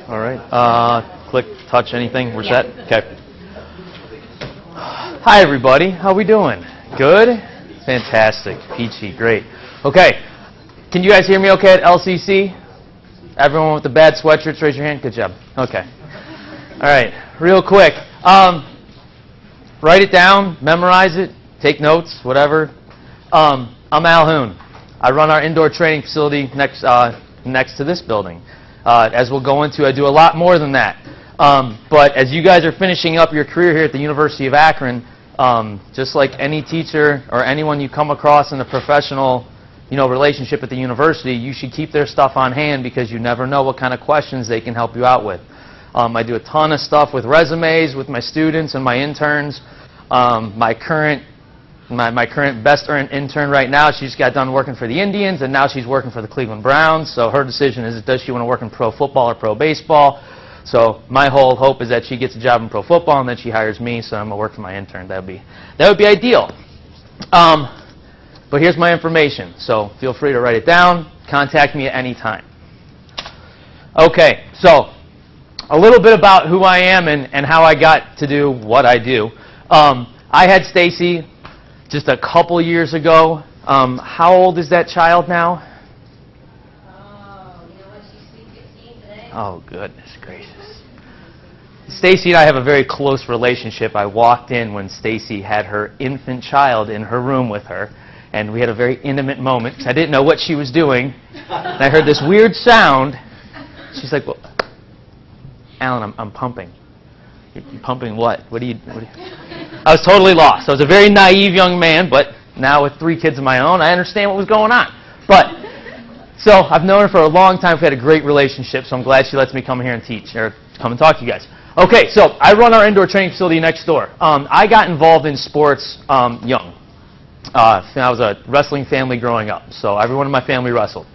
All right. Click, touch, anything. We're set? Okay. Hi, everybody. How we doing? Good? Fantastic. Peachy. Great. Okay. Can you guys hear me okay at LCC? Everyone with the bad sweatshirts, raise your hand. Good job. Okay. All right. Real quick. Write it down. Memorize it. Take notes. Whatever. I'm Al Hoon. I run our indoor training facility next to this building. As we'll go into, I do a lot more than that. But as you guys are finishing up your career here at the University of Akron, just like any teacher or anyone you come across in a professional, relationship at the university, you should keep their stuff on hand because you never know what kind of questions they can help you out with. I do a ton of stuff with resumes with my students and my interns. My current best intern right now, she just got done working for the Indians, and now she's working for the Cleveland Browns. So her decision is, does she want to work in pro football or pro baseball? So my whole hope is that she gets a job in pro football, and then she hires me, so I'm going to work for my intern. That would be ideal. But here's my information, so feel free to write it down. Contact me at any time. Okay, so a little bit about who I am and how I got to do what I do. I had Stacy just a couple years ago. How old is that child now? She's 15 today. Oh, goodness gracious. Stacy and I have a very close relationship. I walked in when Stacy had her infant child in her room with her, and we had a very intimate moment. I didn't know what she was doing, and I heard this weird sound. She's like, "Well, Alan, I'm pumping." You're pumping what? What are you? I was totally lost. I was a very naive young man, but now with 3 kids of my own, I understand what was going on. So I've known her for a long time. We've had a great relationship, so I'm glad she lets me come here and teach, or come and talk to you guys. Okay, so I run our indoor training facility next door. I got involved in sports young. I was a wrestling family growing up, so everyone in my family wrestled.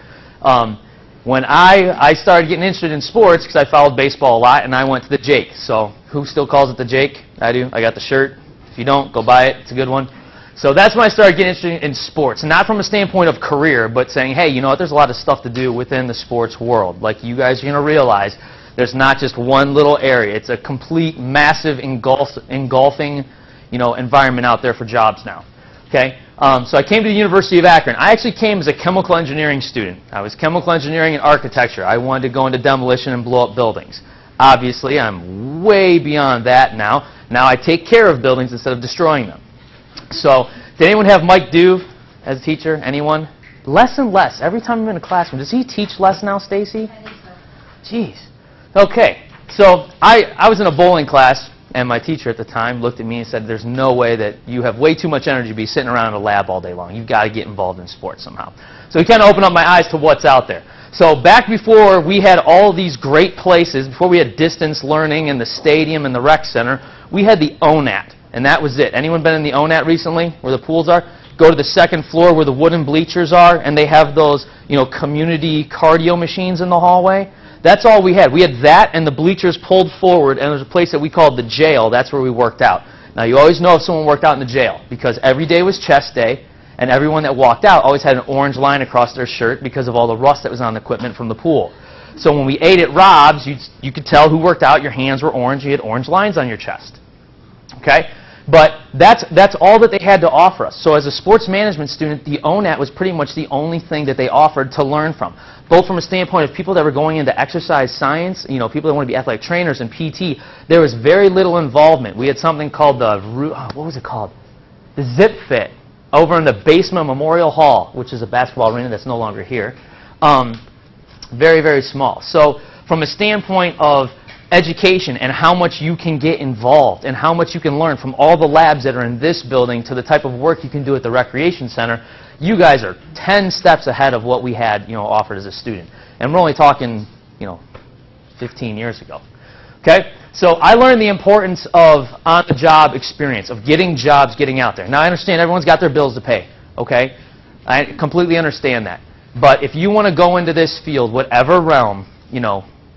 When I started getting interested in sports, because I followed baseball a lot, and I went to the Jake. So who still calls it the Jake? I do. I got the shirt. If you don't, go buy it. It's a good one. So that's when I started getting interested in sports. Not from a standpoint of career, but saying, hey, you know what, there's a lot of stuff to do within the sports world. Like you guys are going to realize, there's not just one little area. It's a complete, massive, engulfing environment out there for jobs now. Okay? So I came to the University of Akron. I actually came as a chemical engineering student. I was chemical engineering and architecture. I wanted to go into demolition and blow up buildings. Obviously, I'm way beyond that now. Now I take care of buildings instead of destroying them. So, did anyone have Mike Duve as a teacher? Anyone? Less and less. Every time I'm in a classroom. Does he teach less now, Stacy? I think so. Jeez. Okay. So, I was in a bowling class, and my teacher at the time looked at me and said, there's no way that you have way too much energy to be sitting around in a lab all day long. You've got to get involved in sports somehow. So he kind of opened up my eyes to what's out there. So back before we had all these great places, before we had distance learning and the stadium and the rec center, we had the ONAT, and that was it. Anyone been in the ONAT recently, where the pools are? Go to the second floor where the wooden bleachers are, and they have those, community cardio machines in the hallway. That's all we had. We had that and the bleachers pulled forward, and there was a place that we called the jail. That's where we worked out. Now, you always know if someone worked out in the jail, because every day was chest day, and everyone that walked out always had an orange line across their shirt because of all the rust that was on the equipment from the pool. So when we ate at Rob's, you could tell who worked out. Your hands were orange. You had orange lines on your chest. Okay? But that's all that they had to offer us. So as a sports management student, the ONAT was pretty much the only thing that they offered to learn from. Both from a standpoint of people that were going into exercise science, people that want to be athletic trainers and PT, there was very little involvement. We had something called what was it called? The Zip Fit over in the basement of Memorial Hall, which is a basketball arena that's no longer here. Very, very small. So from a standpoint of education and how much you can get involved and how much you can learn from all the labs that are in this building to the type of work you can do at the recreation center, you guys are 10 steps ahead of what we had, offered as a student. And we're only talking, 15 years ago. Okay? So I learned the importance of on-the-job experience, of getting jobs, getting out there. Now I understand everyone's got their bills to pay. Okay? I completely understand that. But if you want to go into this field, whatever realm,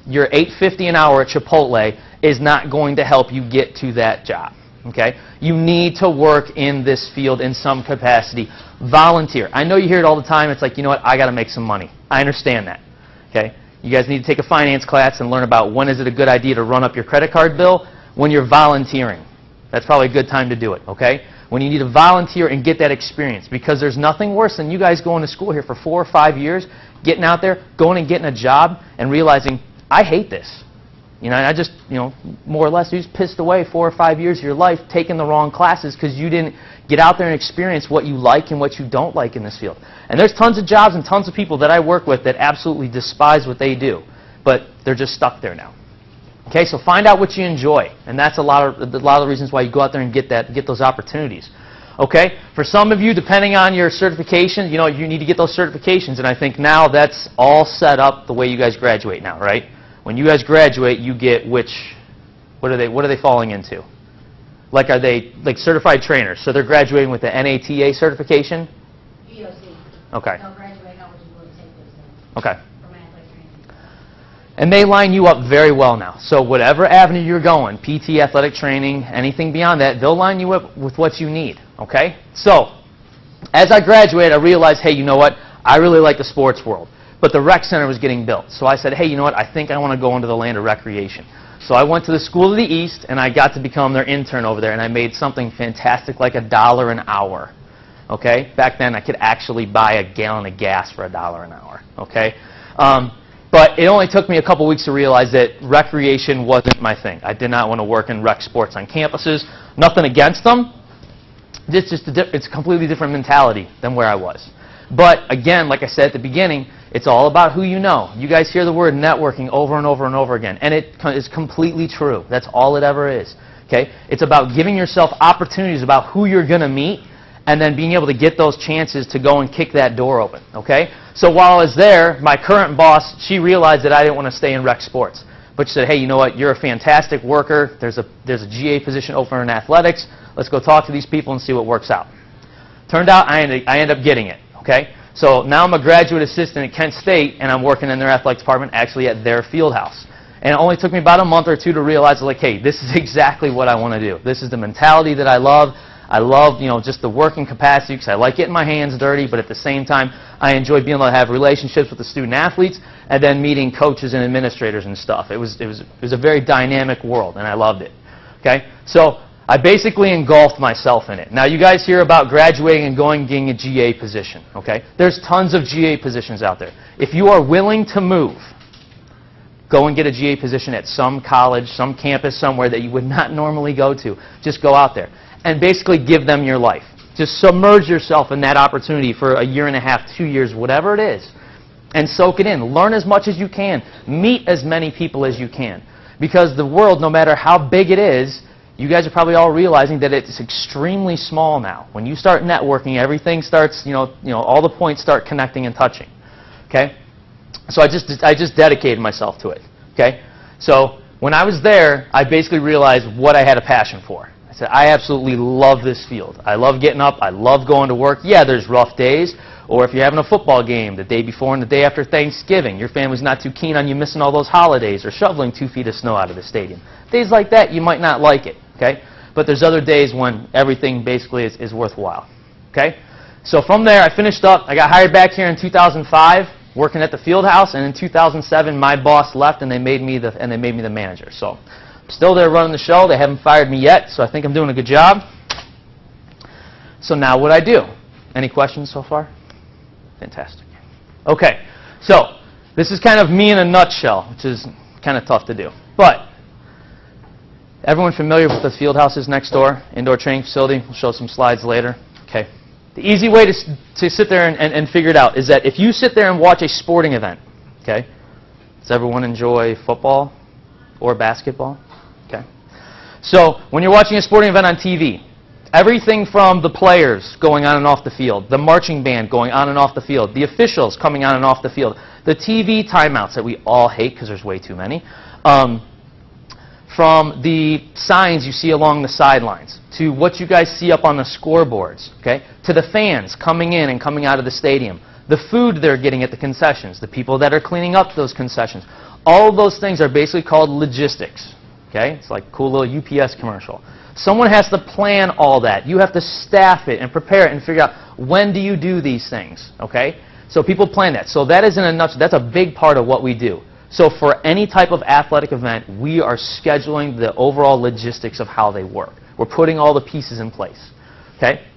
your $8.50 an hour at Chipotle is not going to help you get to that job. Okay? You need to work in this field in some capacity. Volunteer. I know you hear it all the time. It's like, you know what? I got to make some money. I understand that. Okay? You guys need to take a finance class and learn about when is it a good idea to run up your credit card bill when you're volunteering. That's probably a good time to do it, okay? When you need to volunteer and get that experience, because there's nothing worse than you guys going to school here for 4 or 5 years, getting out there, going and getting a job, and realizing, I hate this. You know, and I just, you know, more or less, you just pissed away 4 or 5 years of your life taking the wrong classes because you didn't get out there and experience what you like and what you don't like in this field. And there's tons of jobs and tons of people that I work with that absolutely despise what they do, but they're just stuck there now. Okay, so find out what you enjoy, and that's a lot of the reasons why you go out there and get those opportunities. Okay, for some of you, depending on your certification, you know, you need to get those certifications, and I think now that's all set up the way you guys graduate now, right? When you guys graduate, you get what are they falling into? Like, are they like certified trainers? So they're graduating with the NATA certification? VOC. Okay. They'll graduate eligible to take those things. Okay. From athletic training. And they line you up very well now. So whatever avenue you're going, PT, athletic training, anything beyond that, they'll line you up with what you need. Okay? So as I graduated, I realized, hey, you know what? I really like the sports world. But the rec center was getting built. So I said, hey, you know what? I think I want to go into the land of recreation. So I went to the School of the East, and I got to become their intern over there, and I made something fantastic like $1 an hour. Okay? Back then, I could actually buy a gallon of gas for $1 an hour. Okay? But it only took me a couple weeks to realize that recreation wasn't my thing. I did not want to work in rec sports on campuses. Nothing against them. It's a completely different mentality than where I was. But again, like I said at the beginning, it's all about who you know. You guys hear the word networking over and over and over again, and it is completely true. That's all it ever is. Okay? It's about giving yourself opportunities about who you're going to meet, and then being able to get those chances to go and kick that door open. Okay? So while I was there, my current boss, she realized that I didn't want to stay in rec sports. But she said, hey, you know what? You're a fantastic worker. There's a GA position open in athletics. Let's go talk to these people and see what works out. Turned out I ended up getting it. Okay? So now I'm a graduate assistant at Kent State, and I'm working in their athletics department, actually at their field house. And it only took me about a month or two to realize, like, hey, this is exactly what I want to do. This is the mentality that I love. I love, you know, just the working capacity because I like getting my hands dirty, but at the same time, I enjoy being able to have relationships with the student athletes and then meeting coaches and administrators and stuff. It was a very dynamic world, and I loved it. Okay? So I basically engulfed myself in it. Now, you guys hear about graduating and going and getting a GA position. Okay? There's tons of GA positions out there. If you are willing to move, go and get a GA position at some college, some campus somewhere that you would not normally go to. Just go out there and basically give them your life. Just submerge yourself in that opportunity for a year and a half, 2 years, whatever it is, and soak it in. Learn as much as you can. Meet as many people as you can. Because the world, no matter how big it is, you guys are probably all realizing that it's extremely small now. When you start networking, everything starts, all the points start connecting and touching. Okay? So I just dedicated myself to it. Okay? So when I was there, I basically realized what I had a passion for. I said, I absolutely love this field. I love getting up. I love going to work. Yeah, there's rough days. Or if you're having a football game the day before and the day after Thanksgiving, your family's not too keen on you missing all those holidays or shoveling 2 feet of snow out of the stadium. Days like that, you might not like it. Okay? But there's other days when everything basically is worthwhile. Okay? So from there, I finished up. I got hired back here in 2005, working at the field house, and in 2007, my boss left, and they made me the manager. So I'm still there running the show. They haven't fired me yet, so I think I'm doing a good job. So now what I do? Any questions so far? Fantastic. Okay, so this is kind of me in a nutshell, which is kind of tough to do. But everyone familiar with the field houses next door, indoor training facility? We'll show some slides later. Okay. The easy way to sit there and figure it out is that if you sit there and watch a sporting event, okay, does everyone enjoy football or basketball? Okay. So when you're watching a sporting event on TV, everything from the players going on and off the field, the marching band going on and off the field, the officials coming on and off the field, the TV timeouts that we all hate because there's way too many, from the signs you see along the sidelines, to what you guys see up on the scoreboards, okay, to the fans coming in and coming out of the stadium, the food they're getting at the concessions, the people that are cleaning up those concessions. All of those things are basically called logistics. Okay? It's like a cool little UPS commercial. Someone has to plan all that. You have to staff it and prepare it and figure out when do you do these things. Okay? So people plan that. So that is in a nutshell. That's a big part of what we do. So for any type of athletic event, we are scheduling the overall logistics of how they work. We're putting all the pieces in place. Okay?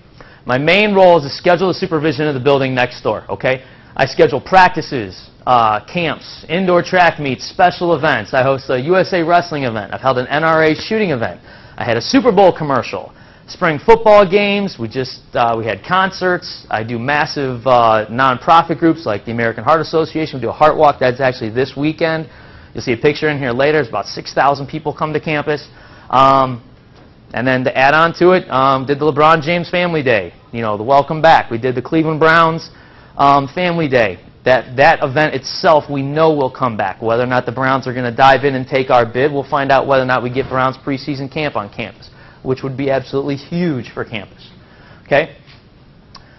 My main role is to schedule the supervision of the building next door. Okay? I schedule practices, camps, indoor track meets, special events. I host a USA wrestling event. I've held an NRA shooting event. I had a Super Bowl commercial. Spring football games. We had concerts. I do massive nonprofit groups like the American Heart Association. We do a heart walk. That's actually this weekend. You'll see a picture in here later. It's about 6,000 people come to campus. And then to add on to it, did the LeBron James Family Day. You know, the welcome back. We did the Cleveland Browns Family Day. That event itself, we know will come back. Whether or not the Browns are going to dive in and take our bid, we'll find out whether or not we get Browns preseason camp on campus, which would be absolutely huge for campus. Okay?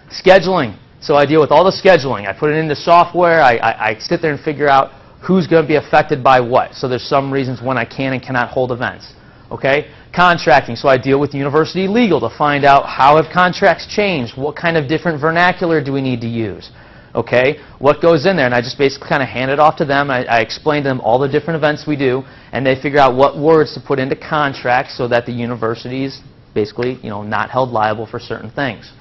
Scheduling. So I deal with all the scheduling. I put it into software. I sit there and figure out who's going to be affected by what. So there's some reasons when I can and cannot hold events. Okay? Contracting. So I deal with university legal to find out how have contracts changed, what kind of different vernacular do we need to use. Okay, what goes in there, and I just basically kind of hand it off to them. I explain to them all the different events we do, and they figure out what words to put into contracts so that the university is basically, you know, not held liable for certain things.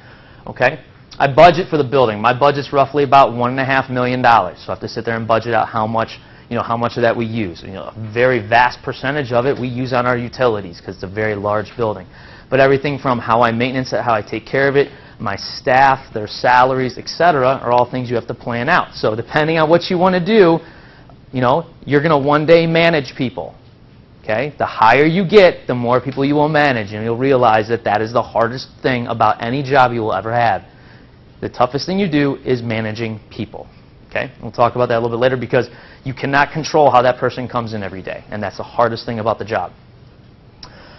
Okay, I budget for the building. My budget's roughly about $1.5 million. So I have to sit there and budget out how much of that we use. You know, a very vast percentage of it we use on our utilities because it's a very large building. But everything from how I maintenance it, how I take care of it, my staff, their salaries, etc., are all things you have to plan out. So depending on what you want to do, you know, you're going to one day manage people. Okay? The higher you get, the more people you will manage, and you'll realize that that is the hardest thing about any job you will ever have. The toughest thing you do is managing people. Okay? We'll talk about that a little bit later because you cannot control how that person comes in every day, and that's the hardest thing about the job.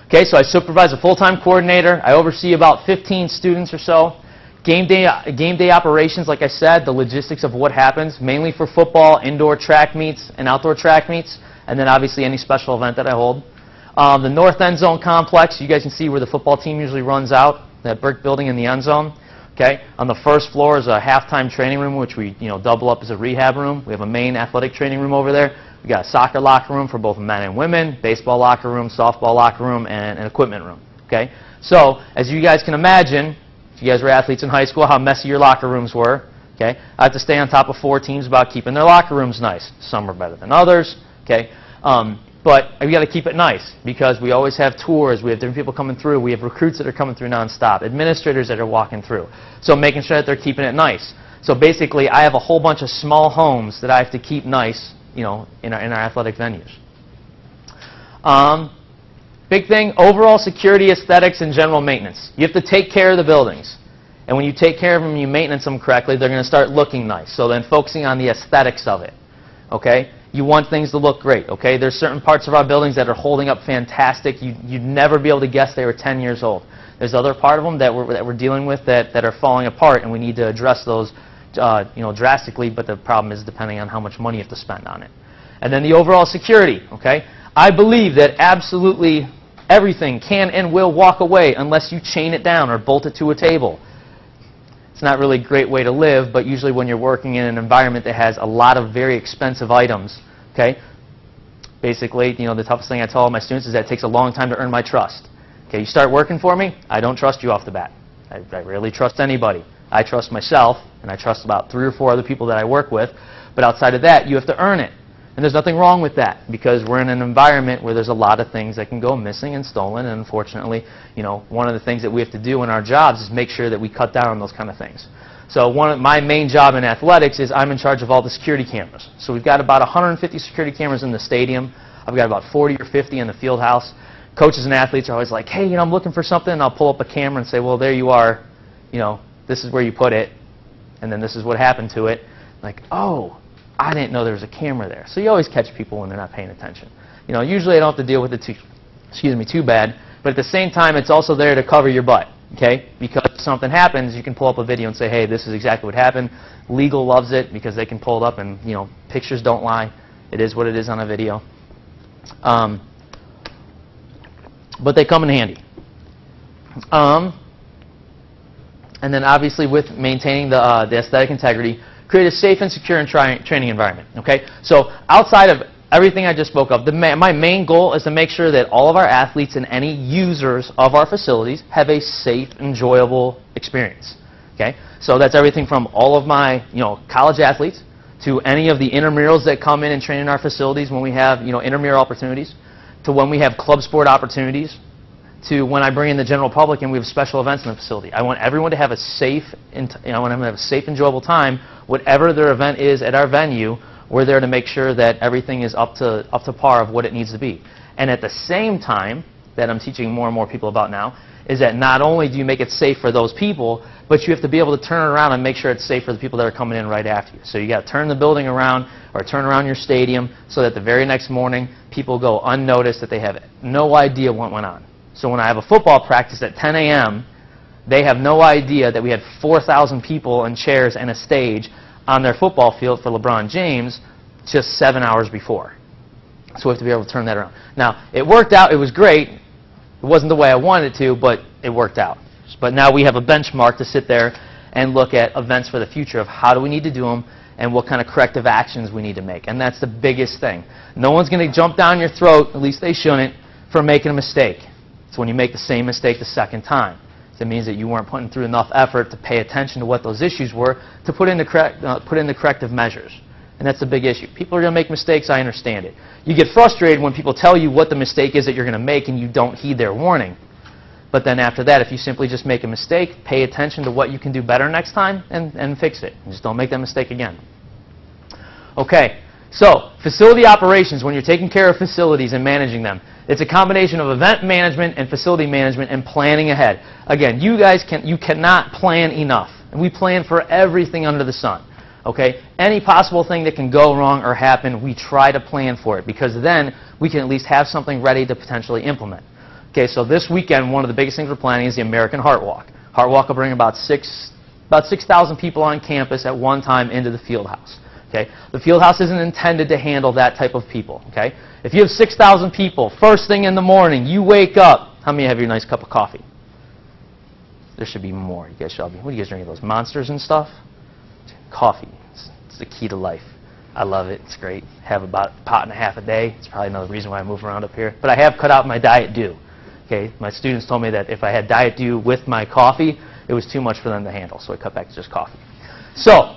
Okay, so I supervise a full-time coordinator. I oversee about 15 students or so. Game day operations, like I said, the logistics of what happens, mainly for football, indoor track meets, and outdoor track meets, and then obviously any special event that I hold. The north end zone complex, you guys can see where the football team usually runs out, that brick building in the end zone. Okay, on the first floor is a halftime training room, which we double up as a rehab room. We have a main athletic training room over there. We got a soccer locker room for both men and women, baseball locker room, softball locker room, and an equipment room. Okay, so as you guys can imagine, if you guys were athletes in high school, how messy your locker rooms were. Okay, I have to stay on top of 4 teams about keeping their locker rooms nice. Some are better than others. Okay, but we got to keep it nice because we always have tours. We have different people coming through. We have recruits that are coming through nonstop, administrators that are walking through. So making sure that they're keeping it nice. So basically, I have a whole bunch of small homes that I have to keep nice, in our athletic venues. Big thing, overall security, aesthetics, and general maintenance. You have to take care of the buildings. And when you take care of them and you maintenance them correctly, they're going to start looking nice. So then focusing on the aesthetics of it. Okay? You want things to look great. Okay? There's certain parts of our buildings that are holding up fantastic. You'd never be able to guess they were 10 years old. There's other part of them that we're dealing with that are falling apart, and we need to address those drastically, but the problem is depending on how much money you have to spend on it. And then the overall security, okay? I believe that absolutely everything can and will walk away unless you chain it down or bolt it to a table. It's not really a great way to live, but usually when you're working in an environment that has a lot of very expensive items, okay? Basically, the toughest thing I tell all my students is that it takes a long time to earn my trust. Okay, you start working for me, I don't trust you off the bat. I rarely trust anybody. I trust myself, and I trust about 3 or 4 other people that I work with. But outside of that, you have to earn it. And there's nothing wrong with that because we're in an environment where there's a lot of things that can go missing and stolen. And unfortunately, one of the things that we have to do in our jobs is make sure that we cut down on those kind of things. So my main job in athletics is I'm in charge of all the security cameras. So we've got about 150 security cameras in the stadium. I've got about 40 or 50 in the field house. Coaches and athletes are always like, hey, I'm looking for something. And I'll pull up a camera and say, well, there you are. This is where you put it, and then this is what happened to it. Like, oh, I didn't know there was a camera there. So you always catch people when they're not paying attention. Usually I don't have to deal with it too bad, but at the same time, it's also there to cover your butt, okay? Because if something happens, you can pull up a video and say, hey, this is exactly what happened. Legal loves it because they can pull it up and, pictures don't lie. It is what it is on a video. But they come in handy. And then obviously with maintaining the aesthetic integrity, Create a safe and secure and training environment. Okay? So outside of everything I just spoke of, my main goal is to make sure that all of our athletes and any users of our facilities have a safe, enjoyable experience. Okay? So that's everything from all of my college athletes to any of the intramurals that come in and train in our facilities when we have intramural opportunities, to when we have club sport opportunities, to when I bring in the general public and we have special events in the facility. I want everyone to have a safe, enjoyable time. Whatever their event is at our venue, we're there to make sure that everything is up to par of what it needs to be. And at the same time, that I'm teaching more and more people about now, is that not only do you make it safe for those people, but you have to be able to turn around and make sure it's safe for the people that are coming in right after you. So you got to turn the building around or turn around your stadium so that the very next morning people go unnoticed, that they have no idea what went on. So when I have a football practice at 10 a.m., they have no idea that we had 4,000 people and chairs and a stage on their football field for LeBron James just 7 hours before. So we have to be able to turn that around. Now, it worked out. It was great. It wasn't the way I wanted it to, but it worked out. But now we have a benchmark to sit there and look at events for the future of how do we need to do them and what kind of corrective actions we need to make. And that's the biggest thing. No one's going to jump down your throat, at least they shouldn't, for making a mistake. It's when you make the same mistake the second time. That means that you weren't putting through enough effort to pay attention to what those issues were to put in the corrective measures. And that's the big issue. People are going to make mistakes. I understand it. You get frustrated when people tell you what the mistake is that you're going to make and you don't heed their warning. But then after that, if you simply just make a mistake, pay attention to what you can do better next time and fix it. And just don't make that mistake again. Okay, so facility operations, when you're taking care of facilities and managing them, it's a combination of event management and facility management and planning ahead. Again, you cannot plan enough. And we plan for everything under the sun. Okay? Any possible thing that can go wrong or happen, we try to plan for it because then we can at least have something ready to potentially implement. Okay, so this weekend, one of the biggest things we're planning is the American Heart Walk. Heart Walk will bring about 6,000 people on campus at one time into the field house. Okay? The field house isn't intended to handle that type of people. Okay? If you have 6,000 people, first thing in the morning, you wake up. How many have your nice cup of coffee? There should be more. You guys should all be. What are you guys drinking? Those Monsters and stuff? Coffee. It's the key to life. I love it. It's great. Have about a pot and a half a day. It's probably another reason why I move around up here. But I have cut out my Diet Dew. Okay? My students told me that if I had Diet Dew with my coffee, it was too much for them to handle. So I cut back to just coffee. So,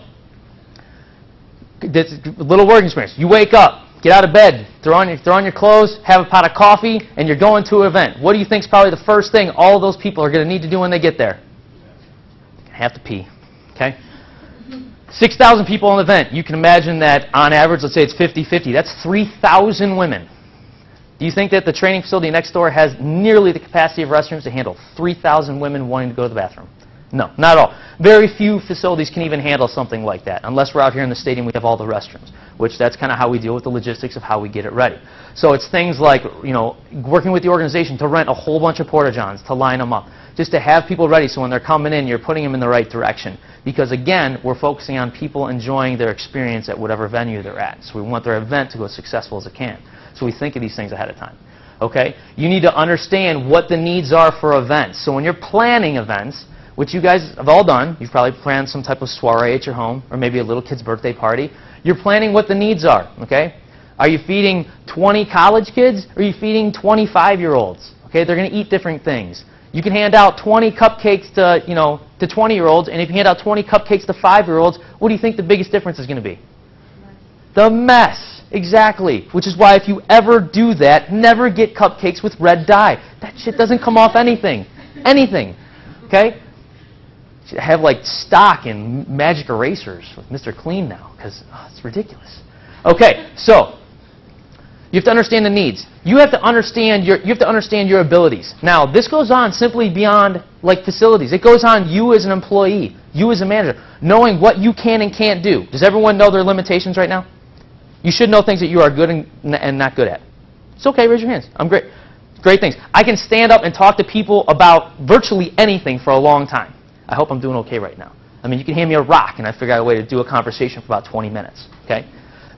this little working experience. You wake up, get out of bed, throw on your clothes, have a pot of coffee, and you're going to an event. What do you think is probably the first thing all of those people are going to need to do when they get there? Have to pee. Okay? 6,000 people in an event. You can imagine that on average, let's say it's 50-50. That's 3,000 women. Do you think that the training facility next door has nearly the capacity of restrooms to handle 3,000 women wanting to go to the bathroom? No, not at all. Very few facilities can even handle something like that. Unless we're out here in the stadium, we have all the restrooms, which that's kind of how we deal with the logistics of how we get it ready. So it's things like, working with the organization to rent a whole bunch of porta-johns, to line them up, just to have people ready so when they're coming in, you're putting them in the right direction. Because again, we're focusing on people enjoying their experience at whatever venue they're at. So we want their event to go as successful as it can. So we think of these things ahead of time. Okay? You need to understand what the needs are for events. So when you're planning events, which you guys have all done, you've probably planned some type of soiree at your home, or maybe a little kid's birthday party. You're planning what the needs are, okay? Are you feeding 20 college kids, or are you feeding 25-year-olds? Okay, they're going to eat different things. You can hand out 20 cupcakes to 20-year-olds, and if you hand out 20 cupcakes to 5-year-olds, what do you think the biggest difference is going to be? The mess, exactly. Which is why if you ever do that, never get cupcakes with red dye. That shit doesn't come off anything. Anything. Okay? Have like stock and magic erasers with Mr. Clean now because it's ridiculous. Okay, so you have to understand the needs. You have to understand your abilities. Now, this goes on simply beyond like facilities. It goes on you as an employee, you as a manager, knowing what you can and can't do. Does everyone know their limitations right now? You should know things that you are good and not good at. It's okay, raise your hands. I'm great. Great things. I can stand up and talk to people about virtually anything for a long time. I hope I'm doing okay right now. I mean, you can hand me a rock and I figure out a way to do a conversation for about 20 minutes. Okay?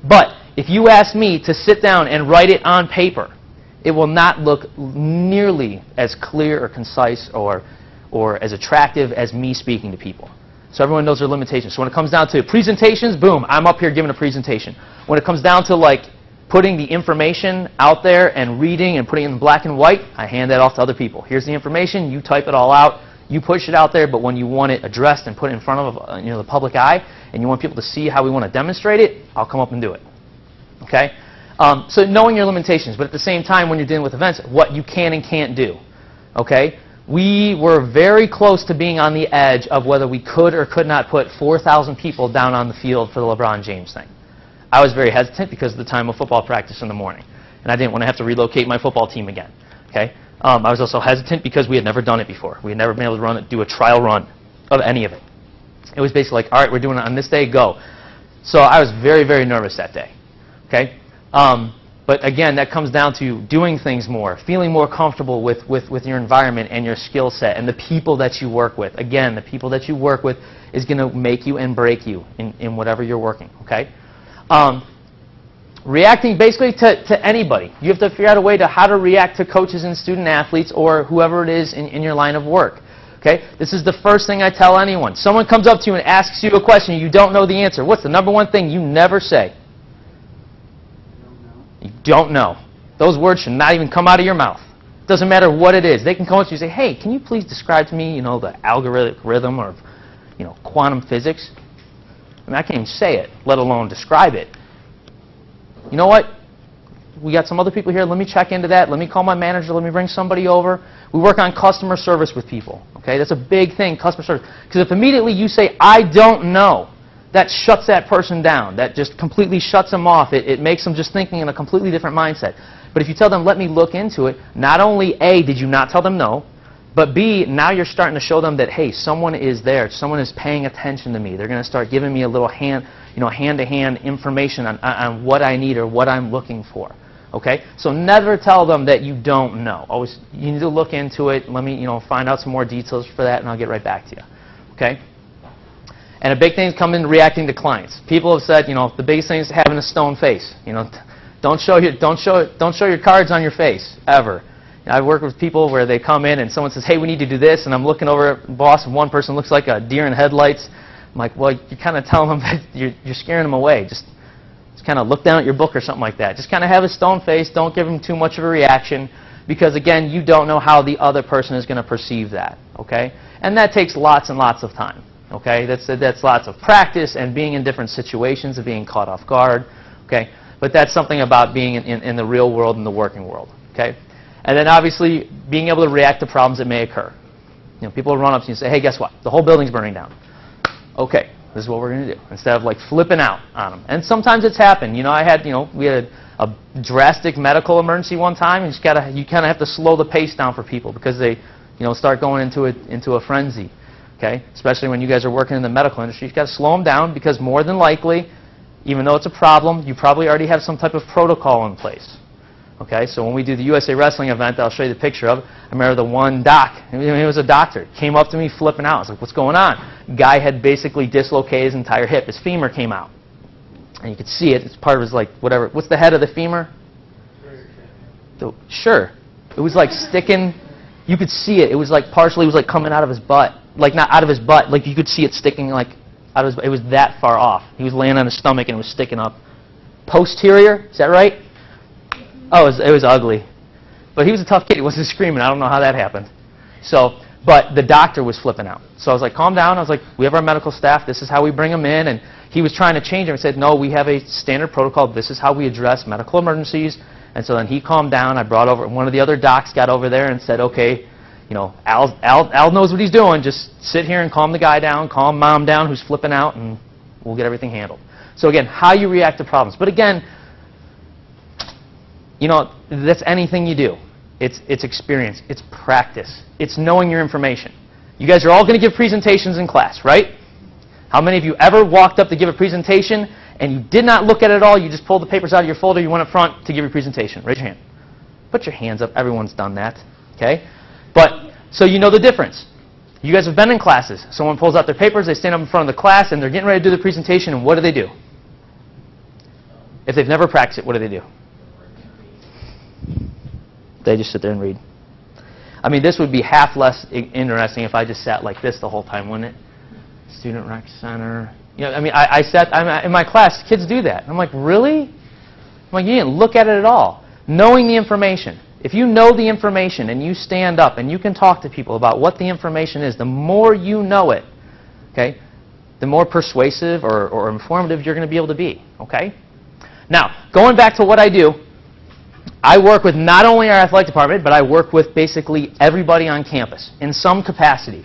But if you ask me to sit down and write it on paper, it will not look nearly as clear or concise or as attractive as me speaking to people. So everyone knows their limitations. So when it comes down to presentations, boom, I'm up here giving a presentation. When it comes down to like putting the information out there and reading and putting it in black and white, I hand that off to other people. Here's the information, you type it all out, you push it out there, but when you want it addressed and put it in front of the public eye, and you want people to see how we want to demonstrate it, I'll come up and do it. Okay? So knowing your limitations, but at the same time when you're dealing with events, what you can and can't do. Okay? We were very close to being on the edge of whether we could or could not put 4,000 people down on the field for the LeBron James thing. I was very hesitant because of the time of football practice in the morning, and I didn't want to have to relocate my football team again. Okay? I was also hesitant because we had never done it before. We had never been able to do a trial run of any of it. It was basically like, all right, we're doing it on this day, go. So I was very, very nervous that day. Okay? But again, that comes down to doing things more, feeling more comfortable with your environment and your skill set and the people that you work with. Again, the people that you work with is going to make you and break you in whatever you're working. Okay? Reacting basically to anybody. You have to figure out a way to how to react to coaches and student athletes or whoever it is in your line of work. Okay? This is the first thing I tell anyone. Someone comes up to you and asks you a question you don't know the answer. What's the number one thing you never say? You don't know. Those words should not even come out of your mouth. Doesn't matter what it is. They can come up to you and say, hey, can you please describe to me, the algorithm or, quantum physics? I mean, I can't even say it, let alone describe it. You know what? We got some other people here. Let me check into that. Let me call my manager. Let me bring somebody over. We work on customer service with people. Okay, that's a big thing, customer service. Because if immediately you say, I don't know, that shuts that person down. That just completely shuts them off. It makes them just thinking in a completely different mindset. But if you tell them, let me look into it, not only A, did you not tell them no, but B, now you're starting to show them that, hey, someone is there. Someone is paying attention to me. They're going to start giving me a little hand-to-hand information on what I need or what I'm looking for. Okay? So never tell them that you don't know. Always, you need to look into it. Let me, find out some more details for that, and I'll get right back to you. Okay? And a big thing is coming reacting to clients. People have said, the biggest thing is having a stone face. Don't show your cards on your face ever. I've worked with people where they come in and someone says, hey, we need to do this, and I'm looking over at the boss, and one person looks like a deer in headlights. I'm like, well, you're kind of telling them that you're scaring them away. Just kind of look down at your book or something like that. Just kind of have a stone face. Don't give them too much of a reaction because, again, you don't know how the other person is going to perceive that. Okay? And that takes lots and lots of time. Okay? That's lots of practice and being in different situations and being caught off guard. Okay? But that's something about being in the real world and the working world. Okay? And then obviously being able to react to problems that may occur. People will run up to you and say, hey, guess what? The whole building's burning down. Okay, this is what we're going to do. Instead of like flipping out on them. And sometimes it's happened. We had a drastic medical emergency one time, and you kind of have to slow the pace down for people because they, start going into a frenzy. Okay, especially when you guys are working in the medical industry, you've got to slow them down because more than likely, even though it's a problem, you probably already have some type of protocol in place. Okay, so when we do the USA Wrestling event, I'll show you the picture of it. I remember the one doc, he was a doctor, came up to me flipping out. I was like, what's going on? Guy had basically dislocated his entire hip. His femur came out. And you could see it. It's part of his, whatever. What's the head of the femur? Sure. It was like sticking. You could see it. It was like partially, it was like coming out of his butt. Like not out of his butt. Like you could see it sticking like out of his butt. It was that far off. He was laying on his stomach and it was sticking up. Posterior, is that right? Oh, it was ugly. But he was a tough kid. He wasn't screaming. I don't know how that happened. But the doctor was flipping out. So I was like, calm down. I was like, we have our medical staff. This is how we bring them in. And he was trying to change him. He said, no, we have a standard protocol. This is how we address medical emergencies. And so then he calmed down. I brought over, one of the other docs got over there and said, okay, Al knows what he's doing. Just sit here and calm the guy down, calm mom down who's flipping out, and we'll get everything handled. So again, how you react to problems. But again, that's anything you do. It's experience. It's practice. It's knowing your information. You guys are all going to give presentations in class, right? How many of you ever walked up to give a presentation and you did not look at it at all? You just pulled the papers out of your folder, you went up front to give your presentation. Raise your hand. Put your hands up. Everyone's done that. Okay? But, so you know the difference. You guys have been in classes. Someone pulls out their papers, they stand up in front of the class, and they're getting ready to do the presentation, and what do? If they've never practiced it, what do? They just sit there and read. I mean, this would be half less interesting if I just sat like this the whole time, wouldn't it? Student Rec Center. You know, I mean, I'm in my class, kids do that. I'm like, really? I'm like, you didn't look at it at all. Knowing the information. If you know the information and you stand up and you can talk to people about what the information is, the more you know it, okay, the more persuasive or informative you're going to be able to be, okay? Now, going back to what I do, I work with not only our athletic department, but I work with basically everybody on campus in some capacity.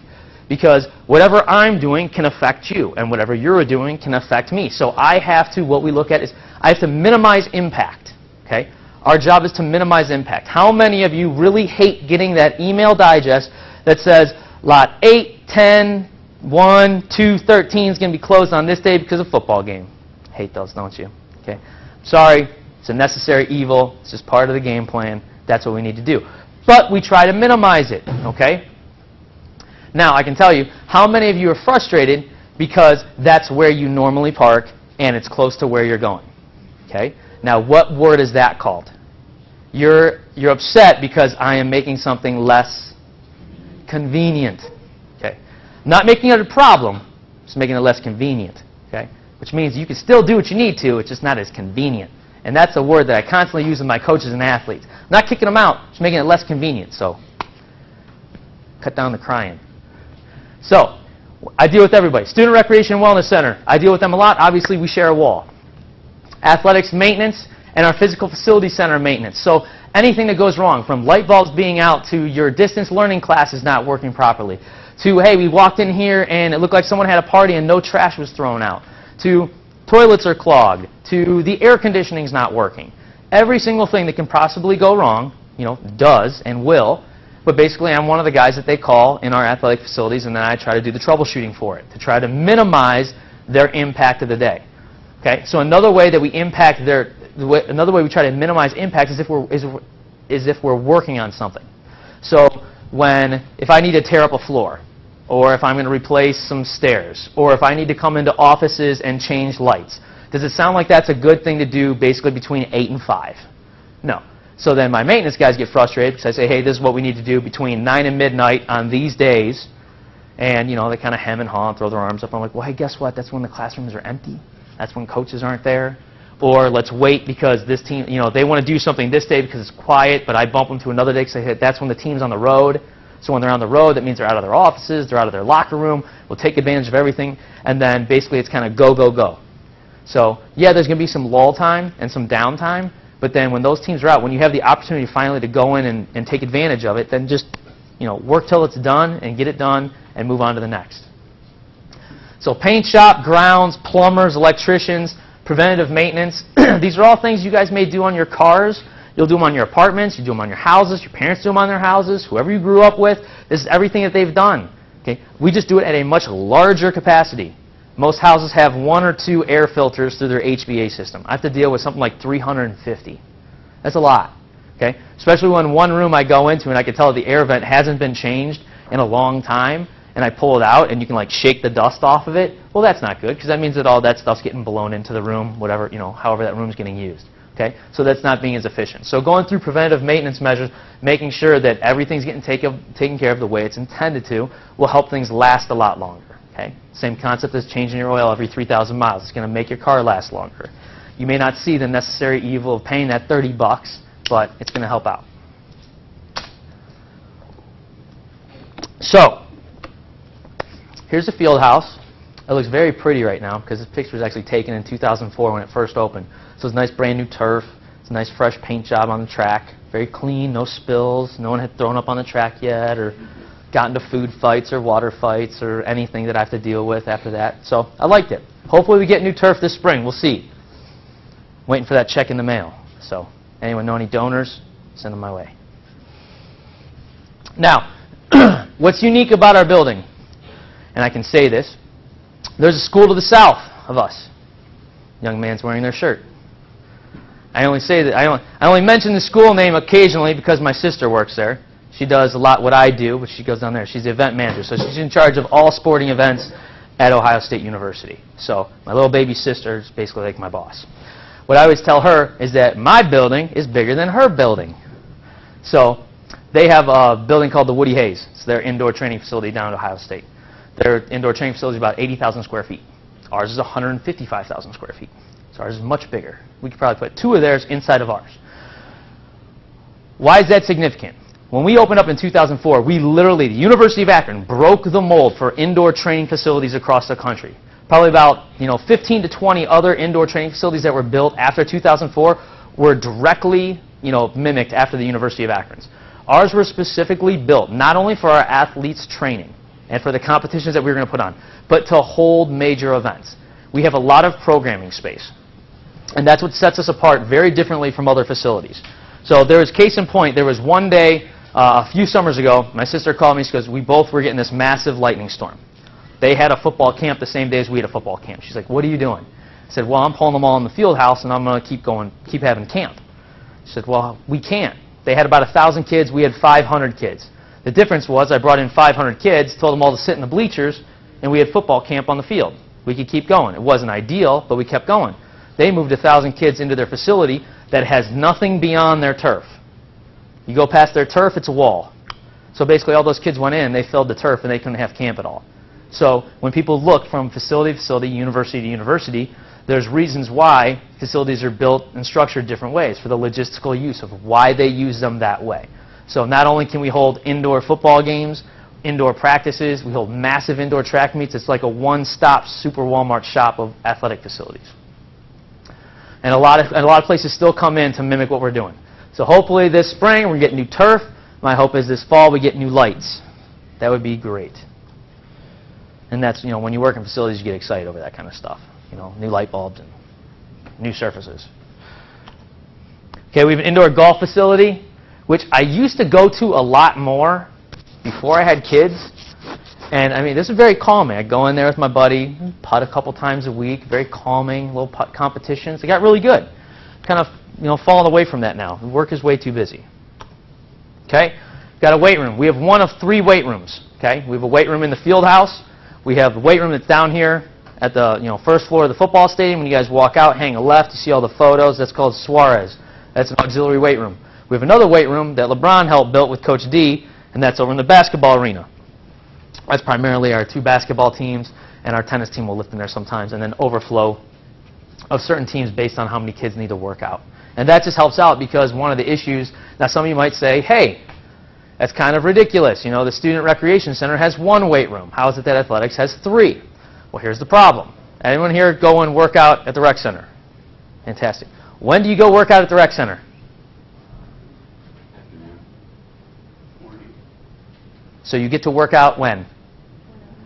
Because whatever I'm doing can affect you, and whatever you're doing can affect me. So I have to, what we look at is, I have to minimize impact, okay? Our job is to minimize impact. How many of you really hate getting that email digest that says, lot 8, 10, 1, 2, 13 is going to be closed on this day because of football game? Hate those, don't you? Okay. Sorry, it's a necessary evil. It's just part of the game plan. That's what we need to do. But we try to minimize it, okay? Now, I can tell you, how many of you are frustrated because that's where you normally park and it's close to where you're going? Okay? Now, what word is that called? You're upset because I am making something less convenient. Okay? Not making it a problem, just making it less convenient. Okay? Which means you can still do what you need to, it's just not as convenient. And that's a word that I constantly use with my coaches and athletes. I'm not kicking them out, just making it less convenient. So, cut down the crying. So, I deal with everybody. Student Recreation and Wellness Center, I deal with them a lot. Obviously, we share a wall. Athletics maintenance and our physical facility center maintenance. So, anything that goes wrong, from light bulbs being out to your distance learning classes not working properly, to, hey, we walked in here and it looked like someone had a party and no trash was thrown out, to toilets are clogged, to the air conditioning's not working. Every single thing that can possibly go wrong, does and will. But basically, I'm one of the guys that they call in our athletic facilities, and then I try to do the troubleshooting for it, to try to minimize their impact of the day. Okay? So another way that we impact another way we try to minimize impact is if we're working on something. So if I need to tear up a floor, or if I'm going to replace some stairs, or if I need to come into offices and change lights, does it sound like that's a good thing to do basically between 8 and 5? No. So then my maintenance guys get frustrated because I say, hey, this is what we need to do between 9 and midnight on these days. And, they kind of hem and haw and throw their arms up. I'm like, well, hey, guess what? That's when the classrooms are empty. That's when coaches aren't there. Or let's wait because this team, they want to do something this day because it's quiet, but I bump them to another day because hey, that's when the team's on the road. So when they're on the road, that means they're out of their offices, they're out of their locker room. We'll take advantage of everything. And then basically it's kind of go, go, go. So, yeah, there's going to be some lull time and some downtime. But then when those teams are out, when you have the opportunity finally to go in and take advantage of it, then just work till it's done and get it done and move on to the next. So paint shop, grounds, plumbers, electricians, preventative maintenance. These are all things you guys may do on your cars. You'll do them on your apartments. You do them on your houses. Your parents do them on their houses. Whoever you grew up with, this is everything that they've done. Okay? We just do it at a much larger capacity. Most houses have 1 or 2 air filters through their HVAC system. I have to deal with something like 350. That's a lot, okay? Especially when one room I go into and I can tell the air vent hasn't been changed in a long time, and I pull it out and you can shake the dust off of it. Well, that's not good because that means that all that stuff's getting blown into the room, whatever, however that room's getting used. Okay? So that's not being as efficient. So going through preventative maintenance measures, making sure that everything's getting taken care of the way it's intended to, will help things last a lot longer. Okay? Same concept as changing your oil every 3,000 miles. It's going to make your car last longer. You may not see the necessary evil of paying that $30, but it's going to help out. So, here's the field house. It looks very pretty right now because this picture was actually taken in 2004 when it first opened. So it's nice brand new turf. It's a nice fresh paint job on the track. Very clean, no spills. No one had thrown up on the track yet or gotten into food fights or water fights or anything that I have to deal with after that. So I liked it. Hopefully we get new turf this spring. We'll see. Waiting for that check in the mail. So anyone know any donors? Send them my way. Now, what's unique about our building, and I can say this, there's a school to the south of us. Young man's wearing their shirt. I only say that I only mention the school name occasionally because my sister works there. She does a lot what I do, but she goes down there. She's the event manager, so she's in charge of all sporting events at Ohio State University. So my little baby sister is basically like my boss. What I always tell her is that my building is bigger than her building. So they have a building called the Woody Hayes. It's their indoor training facility down at Ohio State. Their indoor training facility is about 80,000 square feet. Ours is 155,000 square feet. So ours is much bigger. We could probably put 2 of theirs inside of ours. Why is that significant? When we opened up in 2004, we literally, the University of Akron, broke the mold for indoor training facilities across the country. Probably about 15 to 20 other indoor training facilities that were built after 2004 were directly mimicked after the University of Akron's. Ours were specifically built not only for our athletes' training and for the competitions that we were going to put on, but to hold major events. We have a lot of programming space. And that's what sets us apart very differently from other facilities. So there was case in point, there was one day a few summers ago, my sister called me because we both were getting this massive lightning storm. They had a football camp the same day as we had a football camp. She's like, "What are you doing?" I said, "Well, I'm pulling them all in the field house and I'm going to keep having camp." She said, "Well, we can't." They had about 1,000 kids, we had 500 kids. The difference was I brought in 500 kids, told them all to sit in the bleachers, and we had football camp on the field. We could keep going. It wasn't ideal, but we kept going. They moved 1,000 kids into their facility that has nothing beyond their turf. You go past their turf, it's a wall. So basically all those kids went in, they filled the turf, and they couldn't have camp at all. So when people look from facility to facility, university to university, there's reasons why facilities are built and structured different ways for the logistical use of why they use them that way. So not only can we hold indoor football games, indoor practices, we hold massive indoor track meets. It's like a one-stop super Walmart shop of athletic facilities. And a lot of places still come in to mimic what we're doing. So hopefully this spring we get new turf. My hope is this fall we get new lights. That would be great. And that's, when you work in facilities, you get excited over that kind of stuff. New light bulbs and new surfaces. Okay, we have an indoor golf facility, which I used to go to a lot more before I had kids. And I mean, this is very calming. I go in there with my buddy, putt a couple times a week, very calming, little putt competitions. It got really good. Kind of, fallen away from that now. Work is way too busy. Okay, got a weight room. We have one of 3 weight rooms. Okay, we have a weight room in the field house. We have the weight room that's down here at the first floor of the football stadium. When you guys walk out, hang a left, you see all the photos. That's called Suarez. That's an auxiliary weight room. We have another weight room that LeBron helped build with Coach D, and that's over in the basketball arena. That's primarily our 2 basketball teams, and our tennis team will lift in there sometimes, and then overflow of certain teams based on how many kids need to work out. And that just helps out because one of the issues, now some of you might say, hey, that's kind of ridiculous. The Student Recreation Center has 1 weight room. How is it that athletics has 3? Well, here's the problem. Anyone here go and work out at the rec center? Fantastic. When do you go work out at the rec center? So you get to work out when?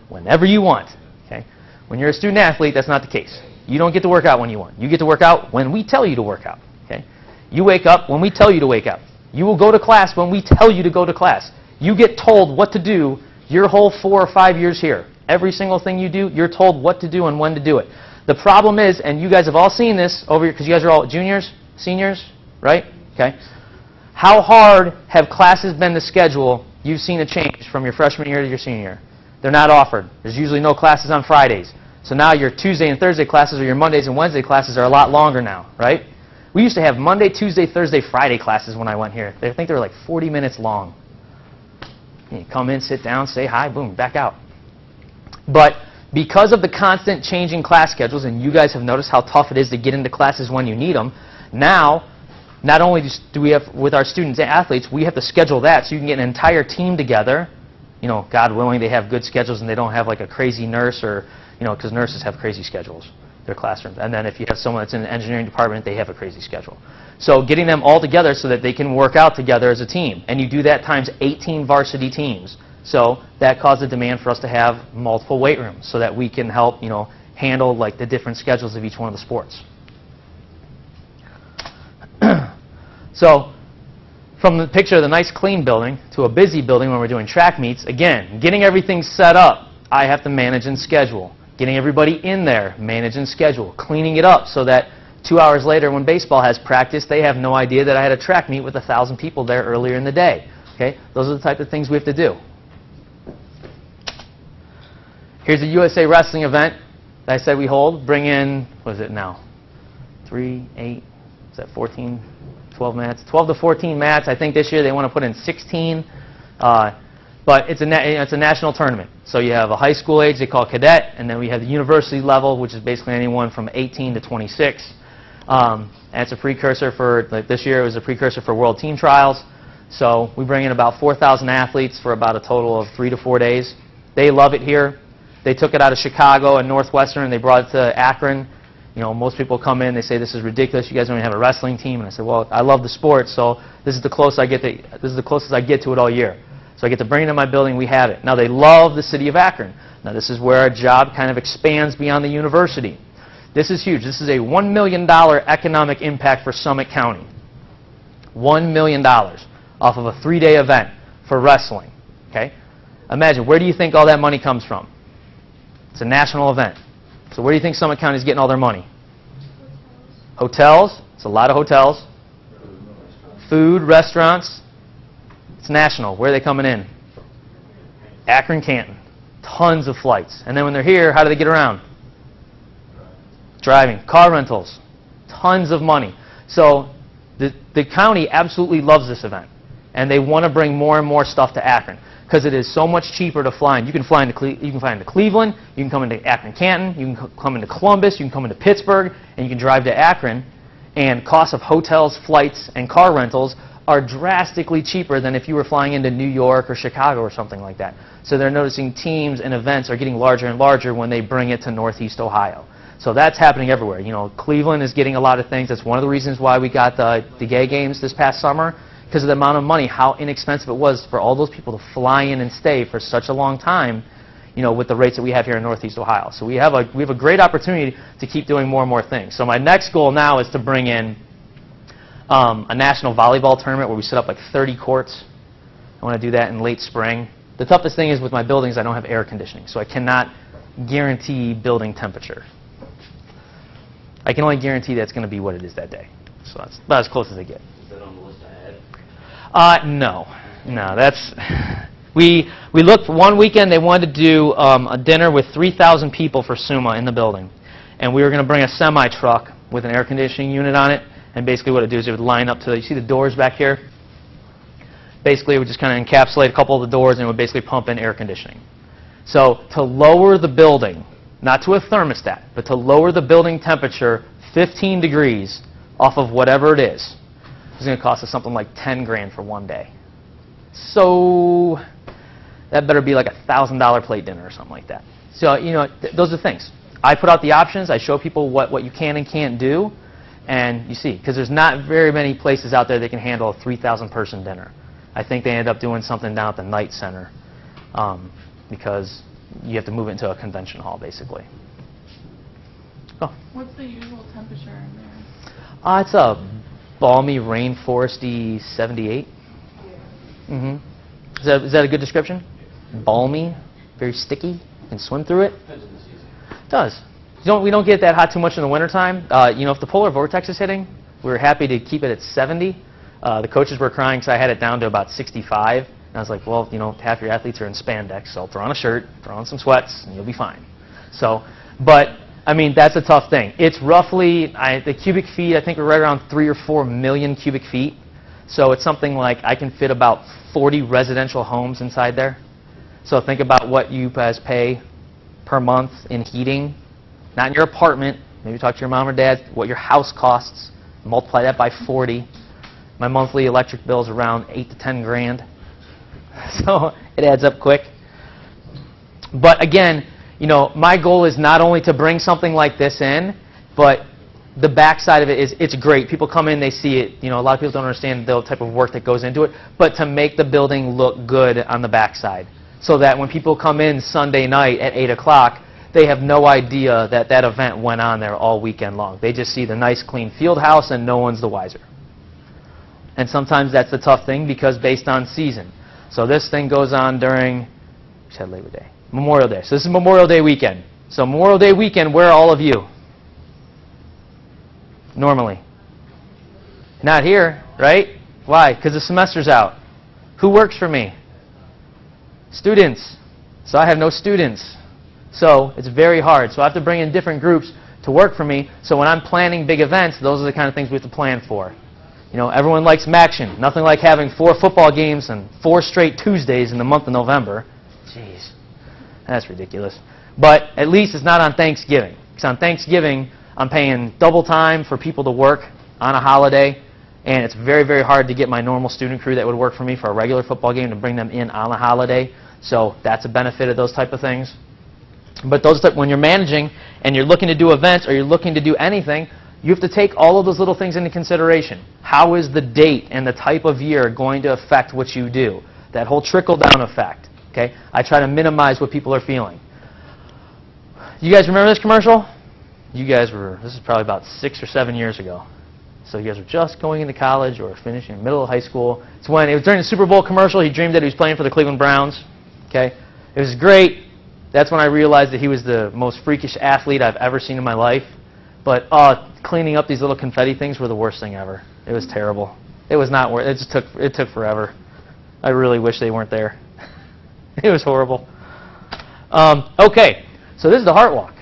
Whenever you want. Okay? When you're a student athlete, that's not the case. You don't get to work out when you want. You get to work out when we tell you to work out. Okay? You wake up when we tell you to wake up. You will go to class when we tell you to go to class. You get told what to do your whole 4 or 5 years here. Every single thing you do, you're told what to do and when to do it. The problem is, and you guys have all seen this over here, because you guys are all juniors, seniors, right? Okay. How hard have classes been to schedule? You've seen a change from your freshman year to your senior year. They're not offered. There's usually no classes on Fridays. So now your Tuesday and Thursday classes or your Mondays and Wednesday classes are a lot longer now, right? We used to have Monday, Tuesday, Thursday, Friday classes when I went here. I think they were like 40 minutes long. You come in, sit down, say hi, boom, back out. But because of the constant changing class schedules, and you guys have noticed how tough it is to get into classes when you need them, now, not only do we have, with our students and athletes, we have to schedule that so you can get an entire team together. God willing, they have good schedules and they don't have like a crazy nurse or, because nurses have crazy schedules, their classrooms. And then if you have someone that's in the engineering department, they have a crazy schedule. So getting them all together so that they can work out together as a team. And you do that times 18 varsity teams. So that caused a demand for us to have multiple weight rooms so that we can help, handle like the different schedules of each one of the sports. So from the picture of the nice clean building to a busy building when we're doing track meets, again, getting everything set up, I have to manage and schedule. Getting everybody in there, manage and schedule. Cleaning it up so that 2 hours later when baseball has practice, they have no idea that I had a track meet with 1,000 people there earlier in the day. Okay? Those are the type of things we have to do. Here's a USA Wrestling event that I said we hold. Bring in, what is it now? 3, 8, is that 14, 12 mats? 12 to 14 mats. I think this year they want to put in 16. But it's a national tournament. So you have a high school age, they call cadet, and then we have the university level, which is basically anyone from 18 to 26. And it's a precursor for, like this year, it was a precursor for World Team Trials. So we bring in about 4,000 athletes for about a total of 3 to 4 days. They love it here. They took it out of Chicago and Northwestern, and they brought it to Akron. You know, most people come in, they say, this is ridiculous, you guys don't even have a wrestling team. And I said, well, I love the sport, so this is the closest I get to it all year. So I get to bring it in my building, we have it. Now they love the city of Akron. Now this is where our job kind of expands beyond the university. This is huge. This is a $1 million economic impact for Summit County. $1 million off of a 3-day event for wrestling. Okay? Imagine, where do you think all that money comes from? It's a national event. So where do you think Summit County is getting all their money? Hotels. It's a lot of hotels. Food, restaurants. It's national. Where are they coming in? Akron, Canton. Tons of flights. And then when they're here, how do they get around? Driving. Car rentals. Tons of money. So the county absolutely loves this event. And they want to bring more and more stuff to Akron because it is so much cheaper to fly in. You can fly into Cleveland, you can come into Akron, Canton, you can come into Columbus, you can come into Pittsburgh, and you can drive to Akron. And costs of hotels, flights, and car rentals are drastically cheaper than if you were flying into New York or Chicago or something like that. So they're noticing teams and events are getting larger and larger when they bring it to Northeast Ohio. So that's happening everywhere. You know, Cleveland is getting a lot of things. That's one of the reasons why we got the gay games this past summer, because of the amount of money, how inexpensive it was for all those people to fly in and stay for such a long time, you know, with the rates that we have here in Northeast Ohio. So we have a great opportunity to keep doing more and more things. So my next goal now is to bring in a national volleyball tournament where we set up like 30 courts. I want to do that in late spring. The toughest thing is with my buildings, I don't have air conditioning, so I cannot guarantee building temperature. I can only guarantee that's going to be what it is that day. So that's about as close as I get. Is that on the list ahead? No. That's we looked one weekend. They wanted to do a dinner with 3,000 people for SUMA in the building, and we were going to bring a semi truck with an air conditioning unit on it. And basically, what it do is it would line up to, you see the doors back here. Basically, it would just kind of encapsulate a couple of the doors, and it would basically pump in air conditioning. So to lower the building, not to a thermostat, but to lower the building temperature 15 degrees off of whatever it is going to cost us something like 10 grand for one day. So that better be like a $1,000 plate dinner or something like that. So, you know, those are things. I put out the options. I show people what you can and can't do. And you see, because there's not very many places out there that can handle a 3,000 person dinner. I think they end up doing something down at the Knight Center because you have to move it into a convention hall, basically. Oh. What's the usual temperature in there? It's a balmy, rainforesty 78. Mm-hmm. Is that a good description? Balmy, very sticky. You can swim through it. It does. We don't get that hot too much in the wintertime. You know, if the polar vortex is hitting, we were happy to keep it at 70. The coaches were crying because I had it down to about 65. And I was like, well, you know, half your athletes are in spandex, so throw on a shirt, throw on some sweats, and you'll be fine. So, but, I mean, that's a tough thing. It's roughly, the cubic feet, I think we're right around 3 or 4 million cubic feet. So it's something like I can fit about 40 residential homes inside there. So think about what you guys pay per month in heating. Not in your apartment. Maybe talk to your mom or dad, what your house costs. Multiply that by 40. My monthly electric bill is around 8 to 10 grand. So it adds up quick. But again, you know, my goal is not only to bring something like this in, but the backside of it is it's great. People come in, they see it. You know, a lot of people don't understand the type of work that goes into it. But to make the building look good on the backside, so that when people come in Sunday night at 8 o'clock, they have no idea that that event went on there all weekend long. They just see the nice, clean field house, and no one's the wiser. And sometimes that's the tough thing because based on season. So this thing goes on during, we said Labor Day, Memorial Day. So this is Memorial Day weekend. So Memorial Day weekend, where are all of you? Normally. Not here, right? Why? Because the semester's out. Who works for me? Students. So I have no students. So it's very hard. So I have to bring in different groups to work for me. So when I'm planning big events, those are the kind of things we have to plan for. You know, everyone likes Maction. Nothing like having 4 football games and 4 straight Tuesdays in the month of November. Jeez, that's ridiculous. But at least it's not on Thanksgiving. Because on Thanksgiving, I'm paying double time for people to work on a holiday, and it's very, very hard to get my normal student crew that would work for me for a regular football game to bring them in on a holiday. So that's a benefit of those type of things. But when you're managing and you're looking to do events or you're looking to do anything, you have to take all of those little things into consideration. How is the date and the type of year going to affect what you do? That whole trickle-down effect. Okay? I try to minimize what people are feeling. You guys remember this commercial? You guys were, this is probably about 6 or 7 years ago. So you guys were just going into college or finishing middle of high school. It's when it was during the Super Bowl commercial. He dreamed that he was playing for the Cleveland Browns. Okay? It was great. That's when I realized that he was the most freakish athlete I've ever seen in my life. But cleaning up these little confetti things were the worst thing ever. It was terrible. It was not worth it. It took forever. I really wish they weren't there. It was horrible. Okay, so this is the Heart Walk.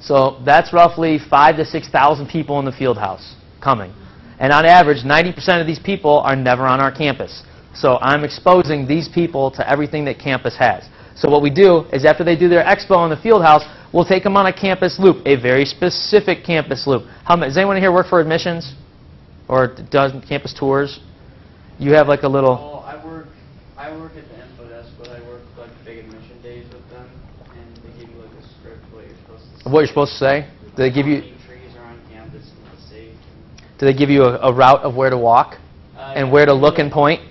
So that's roughly 5,000 to 6,000 people in the field house coming. And on average, 90% of these people are never on our campus. So I'm exposing these people to everything that campus has. So what we do is after they do their expo in the field house, we'll take them on a campus loop, a very specific campus loop. Does anyone here work for admissions? Or does campus tours? You have like a little... Well, I work at the info desk, but I work like big admission days with them, and they give you like a script of what you're supposed to say. What you're supposed to say? Do they give you... trees around campus and it's safe. Do they give you a route of where to walk and Yeah, where to look and point?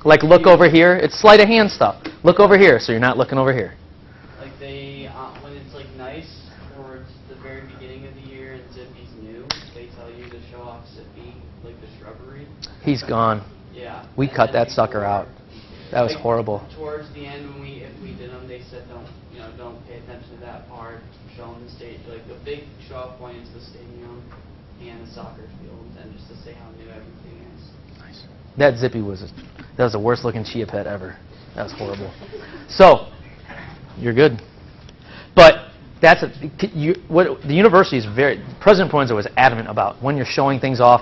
Like look over here. It's sleight of hand stuff. Look over here, so you're not looking over here. Like they, when it's like nice, or it's the very beginning of the year and Zippy's new, they tell you to show off Zippy, like the shrubbery. He's gone. Yeah. We and cut then that sucker before- out. That was like, horrible. Towards the end, if we did them, they said don't pay attention to that part. Show them the stage. Like the big show-off point is the stadium and the soccer field, and just to say how new everything is. Nice. That Zippy was the worst looking Chia Pet ever. That was horrible. So, you're good. But that's what the university is President Proenza was adamant about. When you're showing things off,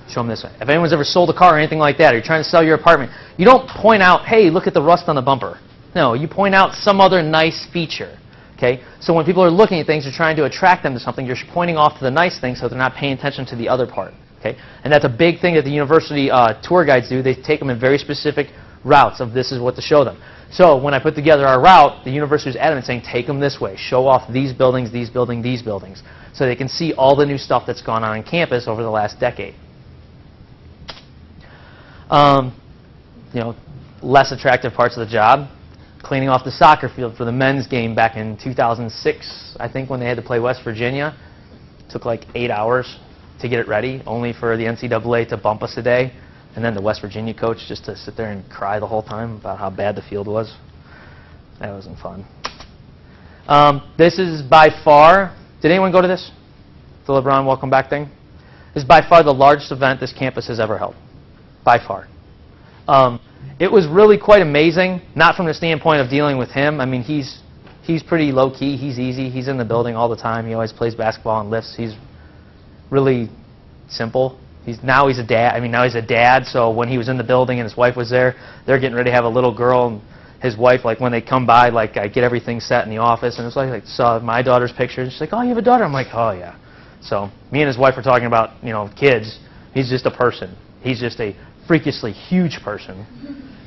show them this way. If anyone's ever sold a car or anything like that, or you're trying to sell your apartment, you don't point out, hey, look at the rust on the bumper. No, you point out some other nice feature. Okay? So when people are looking at things, you're trying to attract them to something, you're pointing off to the nice thing so they're not paying attention to the other part. Okay? And that's a big thing that the university tour guides do. They take them in very specific routes of this is what to show them. So when I put together our route, the university was adamant saying, take them this way. Show off these buildings, these buildings, these buildings. So they can see all the new stuff that's gone on campus over the last decade. Less attractive parts of the job. Cleaning off the soccer field for the men's game back in 2006, I think, when they had to play West Virginia. It took like 8 hours to get it ready, only for the NCAA to bump us a day. And then the West Virginia coach just to sit there and cry the whole time about how bad the field was. That wasn't fun. This is by far, did anyone go to this? The LeBron Welcome Back thing? This is by far the largest event this campus has ever held. By far. It was really quite amazing, not from the standpoint of dealing with him. I mean, he's pretty low-key. He's easy. He's in the building all the time. He always plays basketball and lifts. He's really simple. Now he's a dad. I mean, now he's a dad, so when he was in the building and his wife was there, they're getting ready to have a little girl, and his wife, like, when they come by, like, I get everything set in the office, and it's like saw my daughter's picture, and she's like, oh, you have a daughter? I'm like, oh, yeah. So me and his wife were talking about, kids. He's just a person. He's just a freakishly huge person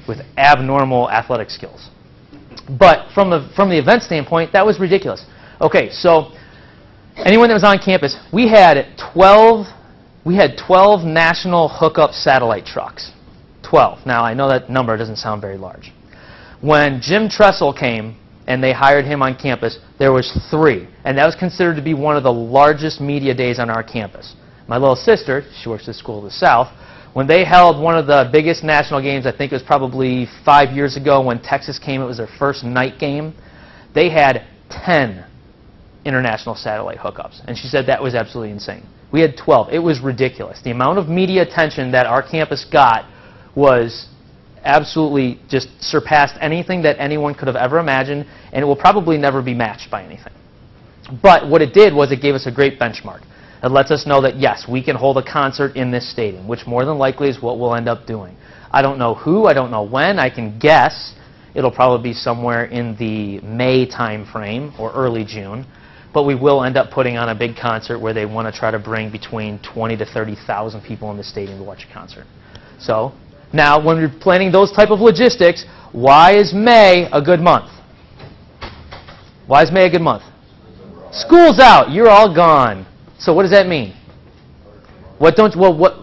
with abnormal athletic skills. But from the event standpoint, that was ridiculous. Okay, so anyone that was on campus, we had 12 national hookup satellite trucks. 12. Now, I know that number doesn't sound very large. When Jim Tressel came and they hired him on campus, there was 3. And that was considered to be one of the largest media days on our campus. My little sister, she works at School of the South, when they held one of the biggest national games, I think it was probably 5 years ago when Texas came, it was their first night game, they had 10 international satellite hookups. And she said that was absolutely insane. We had 12. It was ridiculous. The amount of media attention that our campus got was absolutely just surpassed anything that anyone could have ever imagined, and it will probably never be matched by anything. But what it did was it gave us a great benchmark. It lets us know that, yes, we can hold a concert in this stadium, which more than likely is what we'll end up doing. I don't know who, I don't know when. I can guess it'll probably be somewhere in the May time frame or early June. But we will end up putting on a big concert where they want to try to bring between 20 to 30,000 people in the stadium to watch a concert. So now, when we're planning those type of logistics, why is May a good month? Why is May a good month? School's out. You're all gone. So what does that mean? What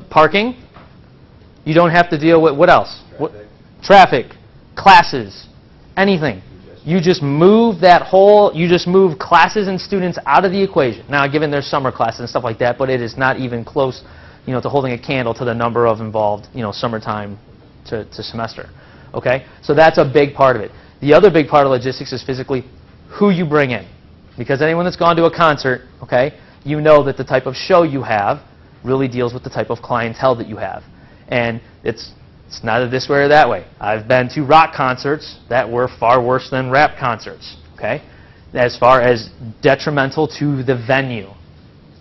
parking? You don't have to deal with what else? Traffic, classes, anything. You just move classes and students out of the equation. Now, given there's summer classes and stuff like that, but it is not even close, to holding a candle to the number of involved, summertime to semester. Okay? So that's a big part of it. The other big part of logistics is physically who you bring in. Because anyone that's gone to a concert, okay, you know that the type of show you have really deals with the type of clientele that you have. And it's neither this way or that way. I've been to rock concerts that were far worse than rap concerts, okay, as far as detrimental to the venue.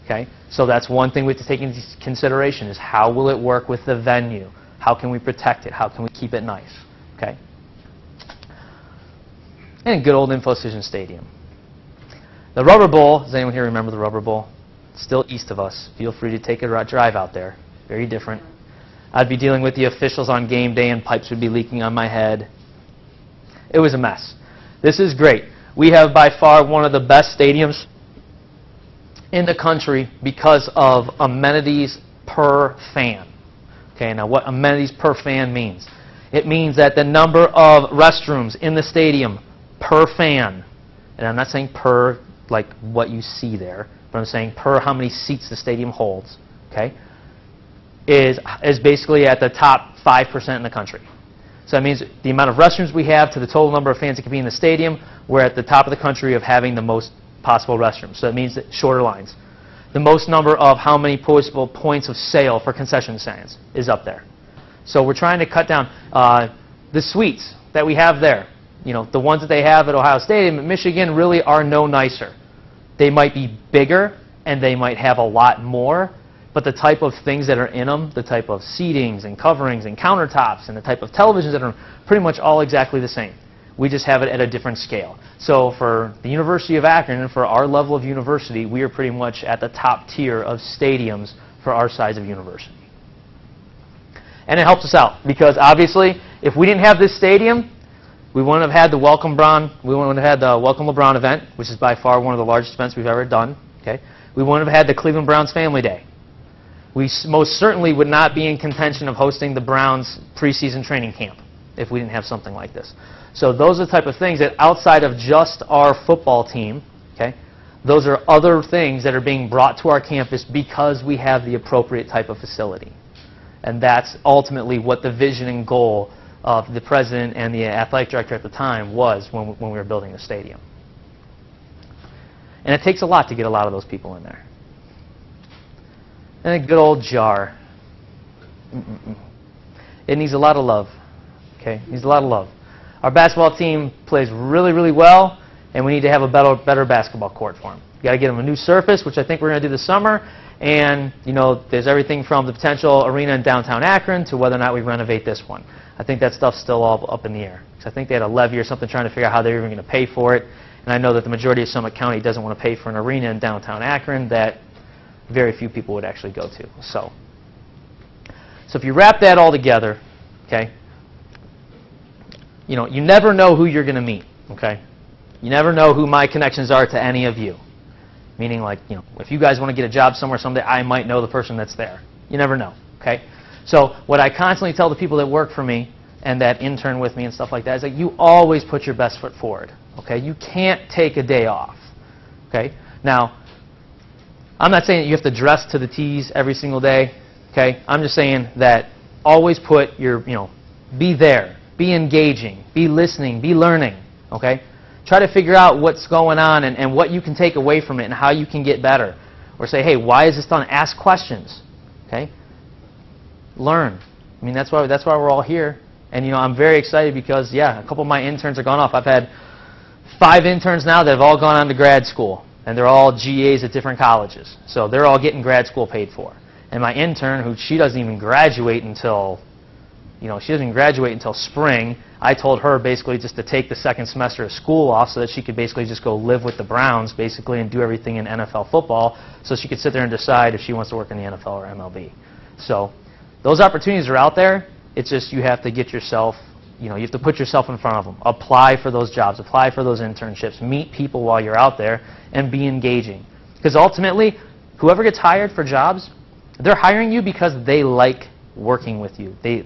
Okay? So that's one thing we have to take into consideration is how will it work with the venue? How can we protect it? How can we keep it nice? Okay? And good old InfoCision Stadium. The Rubber Bowl, does anyone here remember the Rubber Bowl? It's still east of us. Feel free to take a drive out there. Very different. I'd be dealing with the officials on game day and pipes would be leaking on my head. It was a mess. This is great. We have by far one of the best stadiums in the country because of amenities per fan. Okay, now what amenities per fan means? It means that the number of restrooms in the stadium per fan, and I'm not saying per like what you see there, but I'm saying per how many seats the stadium holds, okay, is basically at the top 5% in the country. So that means the amount of restrooms we have to the total number of fans that can be in the stadium, we're at the top of the country of having the most possible restrooms. So that means that shorter lines. The most number of how many possible points of sale for concession stands is up there. So we're trying to cut down the suites that we have there. The ones that they have at Ohio Stadium at Michigan really are no nicer. They might be bigger and they might have a lot more, but the type of things that are in them, the type of seatings and coverings and countertops and the type of televisions that are pretty much all exactly the same. We just have it at a different scale. So for the University of Akron and for our level of university, we are pretty much at the top tier of stadiums for our size of university. And it helps us out because obviously if we didn't have this stadium, we wouldn't have had the Welcome LeBron event, which is by far one of the largest events we've ever done. Okay? We wouldn't have had the Cleveland Browns Family Day. We most certainly would not be in contention of hosting the Browns preseason training camp if we didn't have something like this. So those are the type of things that outside of just our football team, okay, those are other things that are being brought to our campus because we have the appropriate type of facility. And that's ultimately what the vision and goal of the president and the athletic director at the time was when we were building the stadium. And it takes a lot to get a lot of those people in there. And a good old jar. It needs a lot of love. Okay, it needs a lot of love. Our basketball team plays really, really well, and we need to have a better basketball court for them. You've got to get them a new surface, which I think we're going to do this summer. And there's everything from the potential arena in downtown Akron to whether or not we renovate this one. I think that stuff's still all up in the air. Because I think they had a levy or something trying to figure out how they're even going to pay for it. And I know that the majority of Summit County doesn't want to pay for an arena in downtown Akron that very few people would actually go to. So if you wrap that all together, okay, you never know who you're going to meet, okay? You never know who my connections are to any of you. Meaning, like, if you guys want to get a job somewhere someday, I might know the person that's there. You never know, okay? So what I constantly tell the people that work for me and that intern with me and stuff like that is that you always put your best foot forward, okay? You can't take a day off, okay? Now, I'm not saying that you have to dress to the T's every single day, okay? I'm just saying that always put your, be there, be engaging, be listening, be learning, okay? Try to figure out what's going on and what you can take away from it and how you can get better. Or say, hey, why is this done? Ask questions, okay? Learn. I mean, that's why we're all here. And, I'm very excited because, yeah, a couple of my interns are gone off. I've had 5 interns now that have all gone on to grad school. and they're all GAs at different colleges. So they're all getting grad school paid for. And my intern, who she doesn't even graduate until, she doesn't even graduate until spring, I told her basically just to take the second semester of school off so that she could basically just go live with the Browns basically and do everything in NFL football so she could sit there and decide if she wants to work in the NFL or MLB. So those opportunities are out there. It's just you have to get yourself, you have to put yourself in front of them. Apply for those jobs. Apply for those internships. Meet people while you're out there and be engaging. Because ultimately, whoever gets hired for jobs, they're hiring you because they like working with you. They